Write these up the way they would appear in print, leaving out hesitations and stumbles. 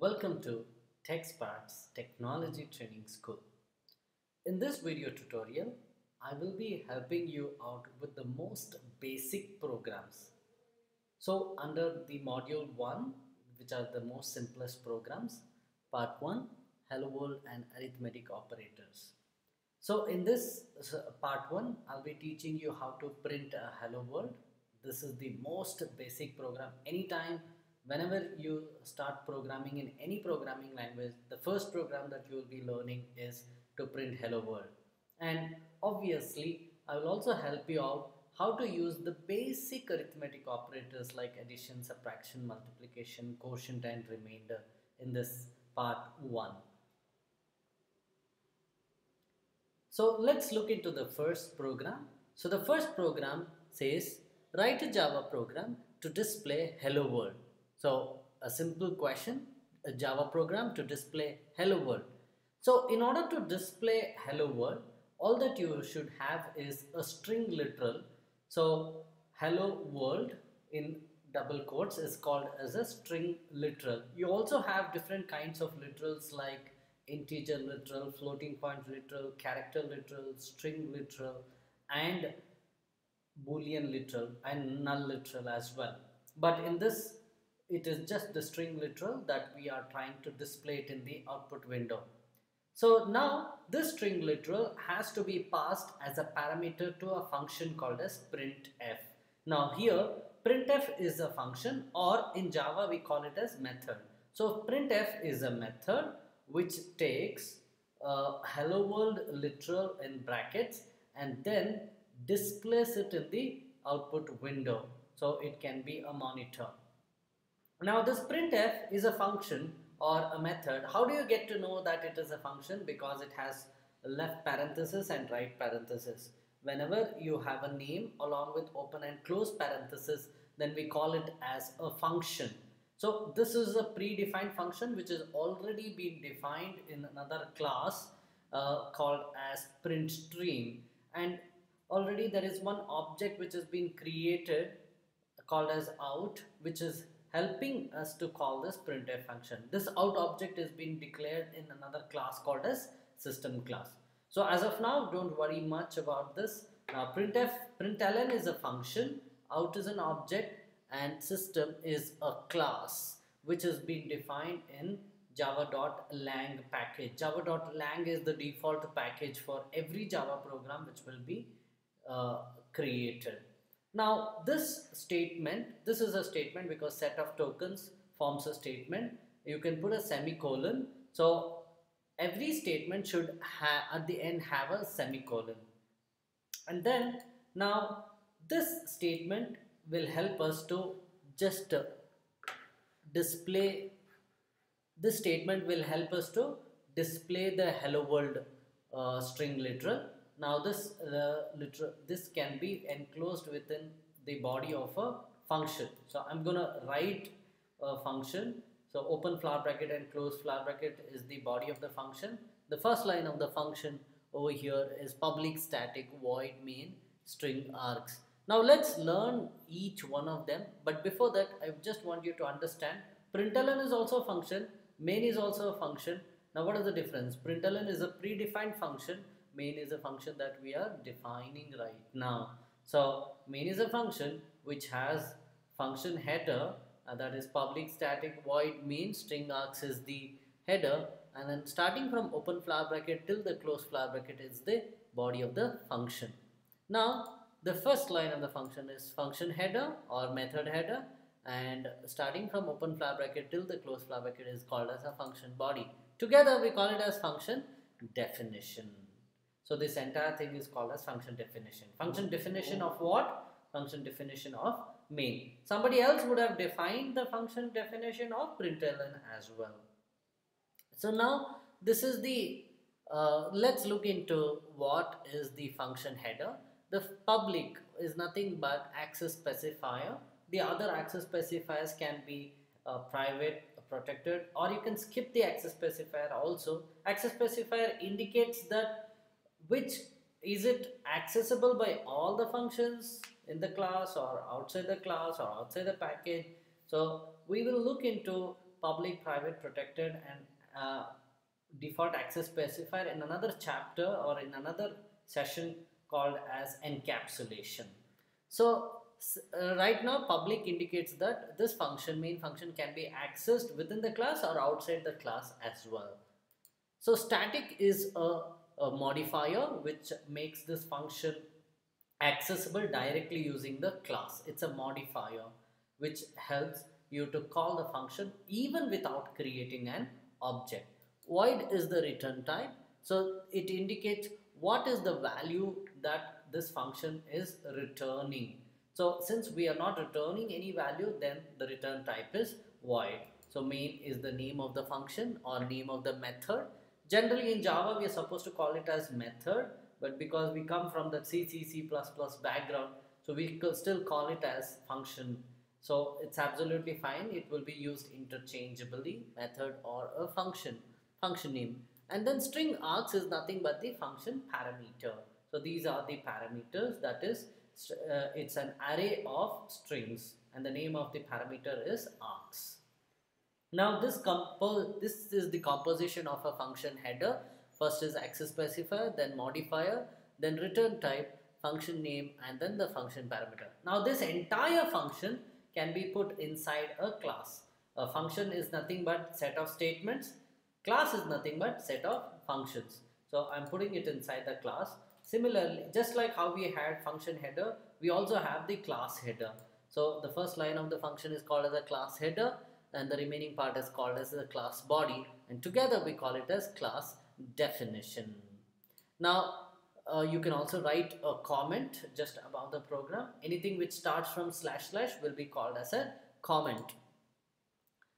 Welcome to TechSpark's Technology Training School. In this video tutorial, I will be helping you out with the most basic programs. So under the module 1, which are the most simplest programs, part 1, Hello World and Arithmetic Operators. So in this part 1, I'll be teaching you how to print a Hello World. This is the most basic program. Anytime, whenever you start programming in any programming language, the first program that you will be learning is to print Hello World. And obviously, I will also help you out how to use the basic arithmetic operators like addition, subtraction, multiplication, quotient and remainder in this part 1. So let's look into the first program. So the first program says write a Java program to display Hello World. So a simple question, a Java program to display Hello World. So in order to display Hello World, all that you should have is a string literal. So Hello World in double quotes is called as a string literal. You also have different kinds of literals like integer literal, floating point literal, character literal, string literal, and boolean literal and null literal as well. But in this, it is just the string literal that we are trying to display it in the output window. So now this string literal has to be passed as a parameter to a function called as printf. Now here printf is a function, or in Java we call it as method. So printf is a method which takes hello world literal in brackets and then displays it in the output window. So it can be a monitor. Now this printf is a function or a method. How do you get to know that it is a function? Because it has left parenthesis and right parenthesis. Whenever you have a name along with open and close parenthesis, then we call it as a function. So this is a predefined function which has already been defined in another class called as printstream, and already there is one object which has been created called as out, which is helping us to call this printf function. This out object is being declared in another class called as system class. So as of now, don't worry much about this. Now println is a function, out is an object, and system is a class which has been defined in java.lang package. Java.lang is the default package for every Java program which will be created. Now this statement, this is a statement because set of tokens forms a statement. You can put a semicolon. So every statement should at the end have a semicolon. And then now this statement will help us to just display, this statement will help us to display the hello world string literal. Now this this can be enclosed within the body of a function. So I'm gonna write a function. So open flower bracket and close flower bracket is the body of the function. The first line of the function over here is public static void main string args. Now let's learn each one of them, but before that I just want you to understand println is also a function, main is also a function. Now what is the difference? Println is a predefined function, main is a function that we are defining right now. So main is a function which has function header, that is public static void main string args is the header, and then starting from open flower bracket till the close flower bracket is the body of the function. Now the first line of the function is function header or method header, and starting from open flower bracket till the close flower bracket is called as a function body. Together we call it as function definition. So this entire thing is called as function definition. Function definition of what? Function definition of main. Somebody else would have defined the function definition of println as well. So now this is the, let's look into what is the function header. The public is nothing but access specifier. The other access specifiers can be private, protected, or you can skip the access specifier also. Access specifier indicates that which is it accessible by all the functions in the class or outside the class or outside the package. So we will look into public, private, protected, and default access specifier in another chapter or in another session called as encapsulation. So right now public indicates that this function, main function, can be accessed within the class or outside the class as well. So static is a modifier which makes this function accessible directly using the class. It's a modifier which helps you to call the function even without creating an object. Void is the return type. So it indicates what is the value that this function is returning. So since we are not returning any value, then the return type is void. So main is the name of the function or name of the method. Generally in Java we are supposed to call it as method, but because we come from the C++ background, so we could still call it as function. So it's absolutely fine. It will be used interchangeably, method or a function name. And then string args is nothing but the function parameter. So these are the parameters, that is it's an array of strings and the name of the parameter is args. Now this is the composition of a function header. First is access specifier, then modifier, then return type, function name, and then the function parameter. Now this entire function can be put inside a class. A function is nothing but set of statements. Class is nothing but set of functions. So I'm putting it inside the class. Similarly, just like how we had function header, we also have the class header. So the first line of the function is called as a class header, and the remaining part is called as the class body, and together we call it as class definition. Now you can also write a comment just about the program. Anything which starts from / will be called as a comment.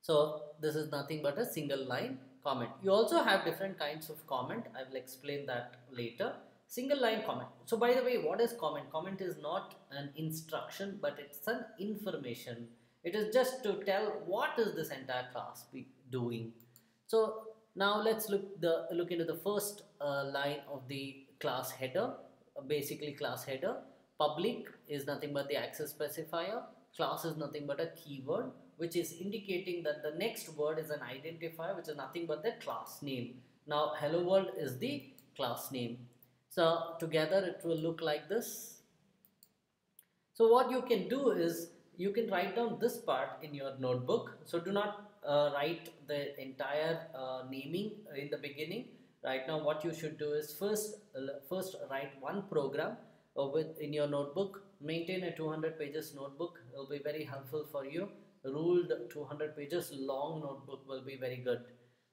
So this is nothing but a single line comment. You also have different kinds of comment. I will explain that later. Single line comment. So by the way, what is comment? Comment is not an instruction, but it's an information. It is just to tell what is this entire class be doing. So now let's look into the first line of the class header. Basically class header. Public is nothing but the access specifier. Class is nothing but a keyword which is indicating that the next word is an identifier, which is nothing but the class name. Now hello world is the class name. So together it will look like this. So what you can do is you can write down this part in your notebook. So do not write the entire naming in the beginning. Right now what you should do is first write one program in your notebook. Maintain a 200 pages notebook. It will be very helpful for you. Ruled 200 pages long notebook will be very good.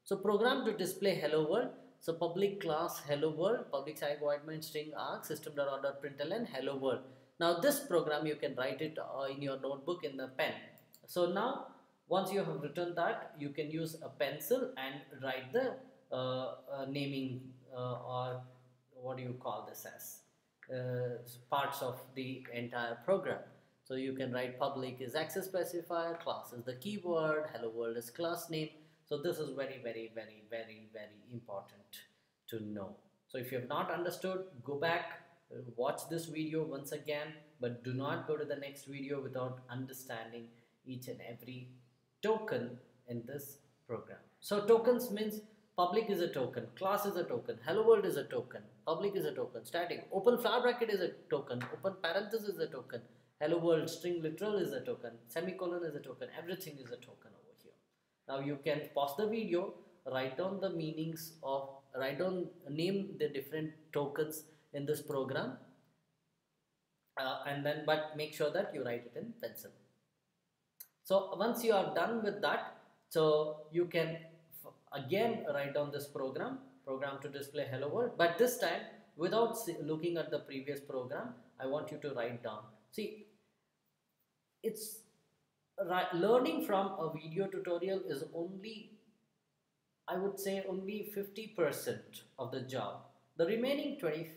So program to display hello world. So public class hello world, public static void main string arg system.out.println hello world. Now this program you can write it in your notebook in the pen. So now once you have written that, you can use a pencil and write the naming or what do you call this as parts of the entire program. So you can write public is access specifier, class is the keyword, hello world is class name. So this is very important to know. So if you have not understood, go back, watch this video once again, but do not go to the next video without understanding each and every token in this program. So tokens means public is a token, class is a token, hello world is a token, public is a token, static, open flower bracket is a token, open parenthesis is a token, hello world string literal is a token, semicolon is a token, everything is a token over here. Now you can pause the video, write down the meanings of, name the different tokens in this program, but make sure that you write it in pencil. So once you are done with that, so you can again write down this program to display hello world, but this time without looking at the previous program, I want you to write down. See, it's learning from a video tutorial is only, I would say, only 50% of the job. The remaining 25%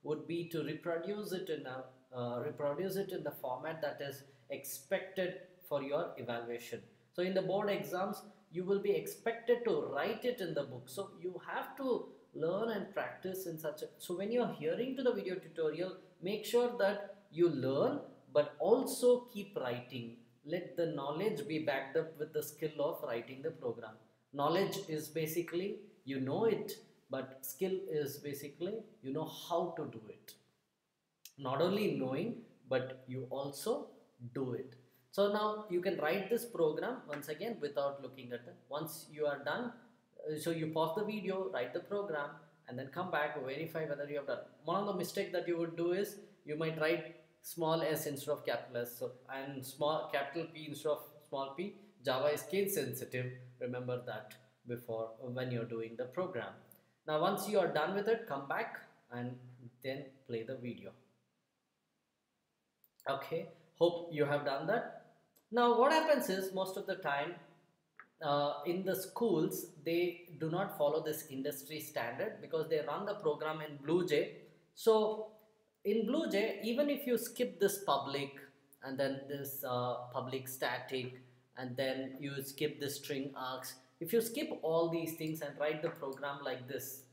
would be to reproduce it in the format that is expected for your evaluation. So in the board exams, you will be expected to write it in the book. So you have to learn and practice in such a, so when you're hearing to the video tutorial, make sure that you learn, but also keep writing. let the knowledge be backed up with the skill of writing the program. Knowledge is basically you know it, but skill is basically you know how to do it. Not only knowing, but you also do it. So now you can write this program once again without looking at it. Once you are done, so you pause the video, write the program, and then come back, verify whether you have done. One of the mistake that you would do is you might write small s instead of capital S, so, and small capital P instead of small p. Java is case sensitive. Remember that before when you're doing the program. Now once you are done with it, come back and then play the video. Okay, hope you have done that. Now what happens is most of the time in the schools they do not follow this industry standard because they run the program in BlueJ. So in BlueJ, even if you skip this public and then this public static and then you skip the string args, if you skip all these things and write the program like this,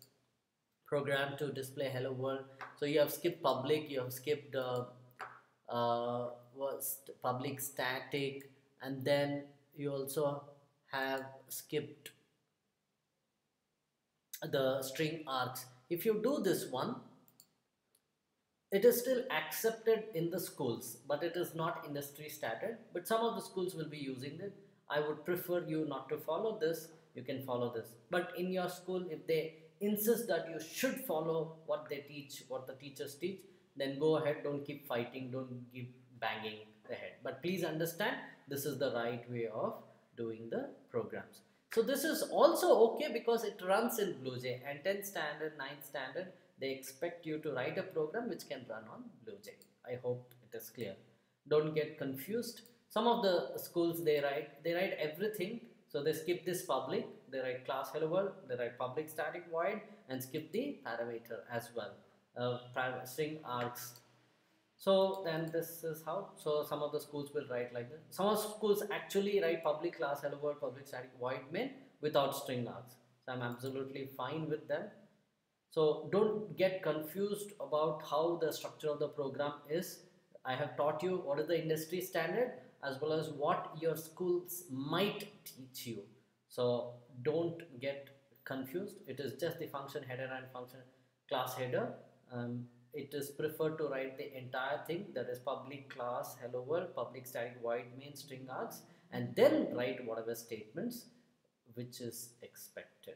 program to display hello world, so you have skipped public, you have skipped was public static, and then you also have skipped the string args. If you do this one, it is still accepted in the schools, but it is not industry standard. But some of the schools will be using it. I would prefer you not to follow this. You can follow this. But in your school, if they insist that you should follow what they teach, what the teachers teach, then go ahead. Don't keep fighting. Don't keep banging the head. But please understand, this is the right way of doing the programs. So this is also okay because it runs in BlueJ, and 10th standard, 9th standard, they expect you to write a program which can run on BlueJ. I hope it is clear. Don't get confused. Some of the schools they write everything. So they skip this public, they write class hello world, they write public static void, and skip the parameter as well. String args. So then this is how. So some of the schools will write like this. Some of the schools actually write public class hello world, public static void main without string args. So I'm absolutely fine with them. So don't get confused about how the structure of the program is. I have taught you what is the industry standard as well as what your schools might teach you. So don't get confused. It is just the function header and function class header. It is preferred to write the entire thing, that is public class hello world, public static void main string args, and then write whatever statements which is expected.